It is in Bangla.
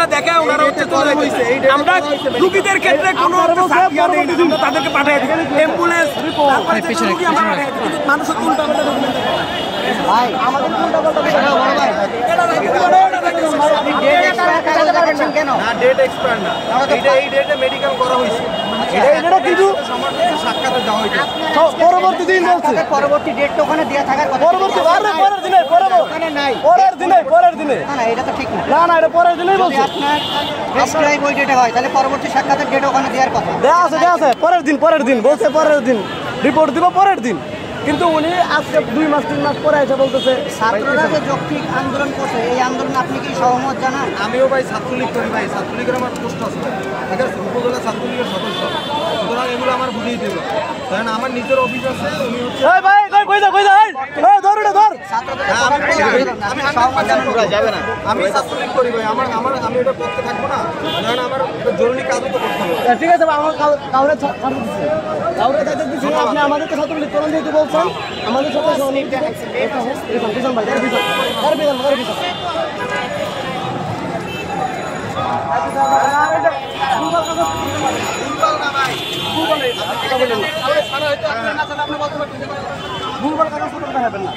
আমরা দেখায় ওনারা হচ্ছে চলে গেছে। আমরা রোগীদের ক্ষেত্রে কোনো তাদেরকে পাঠিয়ে দিই অ্যাম্বুলেন্স, মানুষের উল্টা ভাই আমাদের উল্টা পাল্টা কেন না ডেট এক্সপায়ার না, এটা এই ডেটে মেডিকেল করা হয়েছে, এটা কিন্তু সাক্ষাতে যাওয়া হয়েছে পরবর্তী দিন বলছে, পরবর্তী ডেট তো ওখানে দেয়া থাকার কথা, পরবর্তী পরের দিনে ওখানে নাই, পরের দিনে না এটা তো ঠিক না, না এটা পরের দিনেই বলছে। আপনার প্রেসক্রাইব ওই ডেটে হয় তাহলে পরবর্তী সাক্ষাতের ডেট ওখানে দেওয়ার কথা, দেয়া আছে পরের দিন বলছে, পরের দিন রিপোর্ট দিব পরের দিন, কিন্তু উনি আজকে 2 মাস 3 মাস পরে এসে বলতেছে ছাত্ররা যে যৌক্তিক আন্দোলন করছে এই আন্দোলনে আপনি কি সহমত জানান? আমিও ভাই ছাত্রলীগ করি ভাই, ছাত্রলীগের আমার পোস্ট আছে, ঠিক আছে, উপজেলা ছাত্রলীগের সদস্য, সুতরাং এগুলো আমার বুঝিয়ে দেব, কারণ আমার নিজের অফিস আছে, উনি হচ্ছে আমি ছাত্রলীগ করি ভাই, আমি এটা করতে থাকবো না, কারণ আমার জরুরি কাজও তো করতে হবে। ঠিক আছে আমার কাউরে আপনি আমাদেরকে ছাত্রলীগ করেন যেহেতু বলছেন আমাদের সাথে ভুলভাল কাগজ দেখাবেন না।